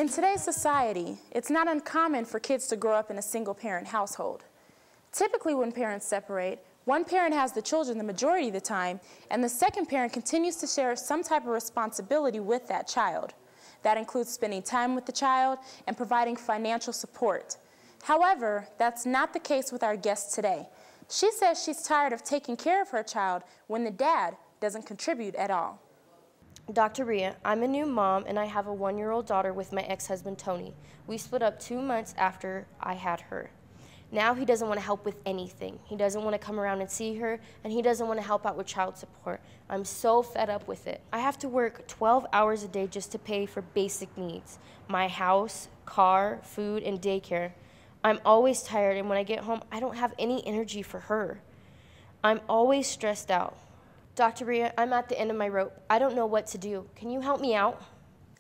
In today's society, it's not uncommon for kids to grow up in a single-parent household. Typically, when parents separate, one parent has the children the majority of the time, and the second parent continues to share some type of responsibility with that child. That includes spending time with the child and providing financial support. However, that's not the case with our guest today. She says she's tired of taking care of her child when the dad doesn't contribute at all. Dr. Rhea, I'm a new mom and I have a 1-year-old daughter with my ex-husband Tony. We split up 2 months after I had her. Now he doesn't want to help with anything. He doesn't want to come around and see her, and he doesn't want to help out with child support. I'm so fed up with it. I have to work 12 hours a day just to pay for basic needs. My house, car, food, and daycare. I'm always tired, and when I get home, I don't have any energy for her. I'm always stressed out. Dr. Rhea, I'm at the end of my rope. I don't know what to do. Can you help me out?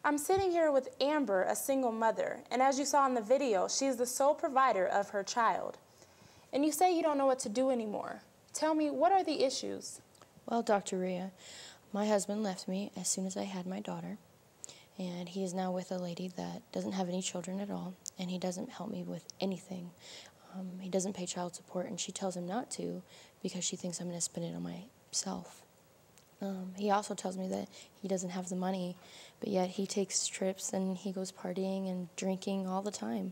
I'm sitting here with Amber, a single mother, and as you saw in the video, she's the sole provider of her child. And you say you don't know what to do anymore. Tell me, what are the issues? Well, Dr. Rhea, my husband left me as soon as I had my daughter, and he is now with a lady that doesn't have any children at all, and he doesn't help me with anything. He doesn't pay child support, and she tells him not to because she thinks I'm going to spend it on myself. He also tells me that he doesn't have the money, but yet he takes trips and he goes partying and drinking all the time.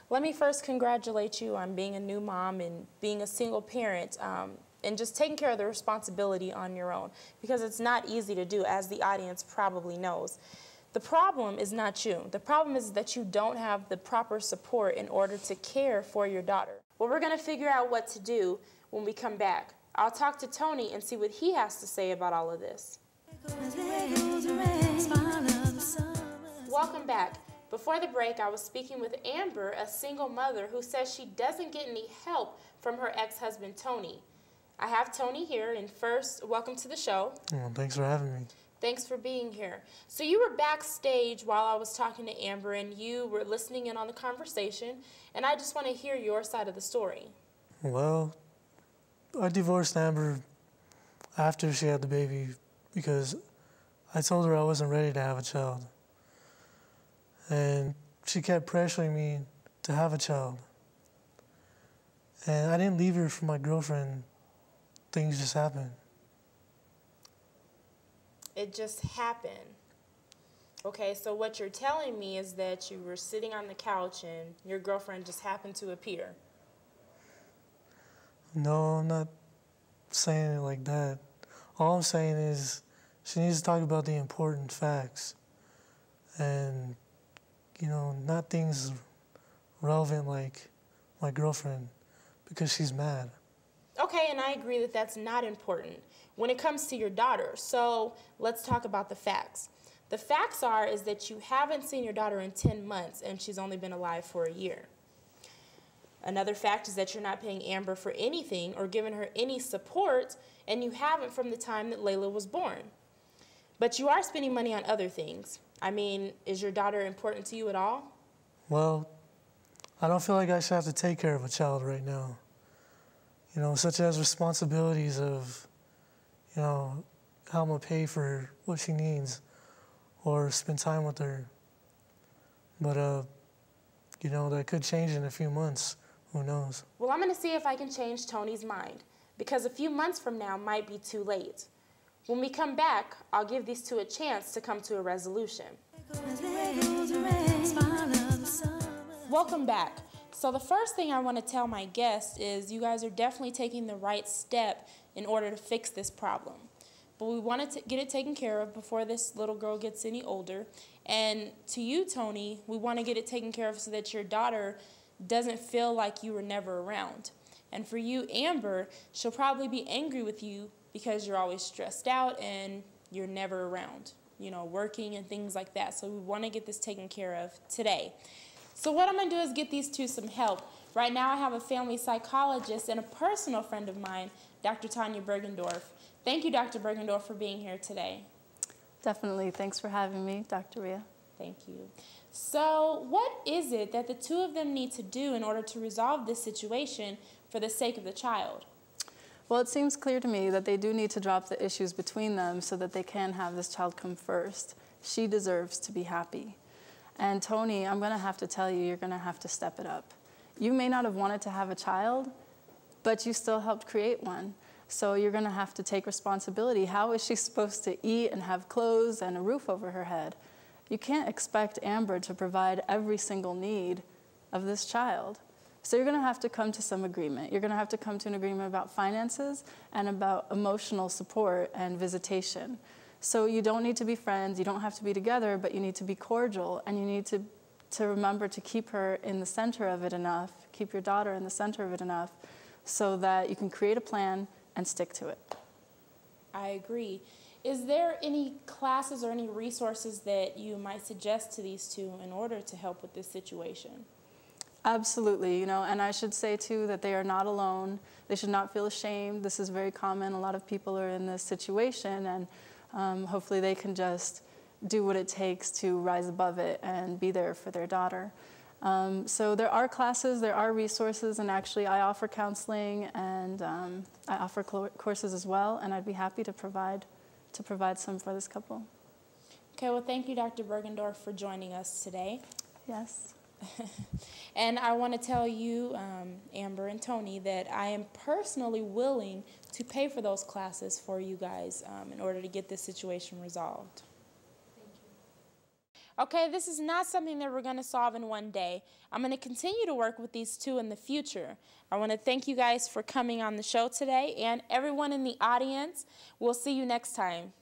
Let me first congratulate you on being a new mom and being a single parent and just taking care of the responsibility on your own, because it's not easy to do, as the audience probably knows. The problem is not you. The problem is that you don't have the proper support in order to care for your daughter. Well, we're going to figure out what to do when we come back. I'll talk to Tony and see what he has to say about all of this. Welcome back. Before the break, I was speaking with Amber, a single mother who says she doesn't get any help from her ex-husband, Tony. I have Tony here, and first, welcome to the show. Well, thanks for having me. Thanks for being here. So you were backstage while I was talking to Amber, and you were listening in on the conversation, and I just want to hear your side of the story. Well, I divorced Amber after she had the baby because I told her I wasn't ready to have a child. And she kept pressuring me to have a child. And I didn't leave her for my girlfriend. Things just happened. It just happened. Okay, so what you're telling me is that you were sitting on the couch and your girlfriend just happened to appear. No, I'm not saying it like that. All I'm saying is she needs to talk about the important facts and, you know, not things relevant like my girlfriend, because she's mad. Okay, and I agree that that's not important when it comes to your daughter. So let's talk about the facts. The facts is that you haven't seen your daughter in 10 months and she's only been alive for a year. Another fact is that you're not paying Amber for anything or giving her any support, and you haven't from the time that Layla was born. But you are spending money on other things. I mean, is your daughter important to you at all? Well, I don't feel like I should have to take care of a child right now. You know, such as responsibilities of, you know, how I'm going to pay for what she needs or spend time with her. But, you know, that could change in a few months. Who knows? Well, I'm going to see if I can change Tony's mind, because a few months from now might be too late. When we come back, I'll give these two a chance to come to a resolution. Welcome back. So the first thing I want to tell my guests is you guys are definitely taking the right step in order to fix this problem. But we want to get it taken care of before this little girl gets any older. And to you, Tony, we want to get it taken care of so that your daughter doesn't feel like you were never around. And for you, Amber, she'll probably be angry with you because you're always stressed out and you're never around, you know, working and things like that. So we want to get this taken care of today. So what I'm going to do is get these two some help. Right now I have a family psychologist and a personal friend of mine, Dr. Tanya Bergendorf. Thank you, Dr. Bergendorf, for being here today. Definitely. Thanks for having me, Dr. Rhea. Thank you. So what is it that the two of them need to do in order to resolve this situation for the sake of the child? Well, it seems clear to me that they do need to drop the issues between them so that they can have this child come first. She deserves to be happy. And Tony, I'm gonna have to tell you, you're gonna have to step it up. You may not have wanted to have a child, but you still helped create one. So you're gonna have to take responsibility. How is she supposed to eat and have clothes and a roof over her head? You can't expect Amber to provide every single need of this child. So you're gonna have to come to some agreement. You're gonna have to come to an agreement about finances and about emotional support and visitation. So you don't need to be friends, you don't have to be together, but you need to be cordial, and you need to remember to keep her in the center of it enough, keep your daughter in the center of it enough, so that you can create a plan and stick to it. I agree. Is there any classes or any resources that you might suggest to these two in order to help with this situation? Absolutely, you know, and I should say too that they are not alone. They should not feel ashamed. This is very common. A lot of people are in this situation, and hopefully they can just do what it takes to rise above it and be there for their daughter. So there are classes, there are resources, and actually I offer counseling, and I offer courses as well, and I'd be happy to provide some for this couple. Okay, well, thank you, Dr. Bergendorf, for joining us today. Yes. And I want to tell you, Amber and Tony, that I am personally willing to pay for those classes for you guys in order to get this situation resolved. Thank you. Okay, this is not something that we're going to solve in one day. I'm going to continue to work with these two in the future. I want to thank you guys for coming on the show today, and everyone in the audience. We'll see you next time.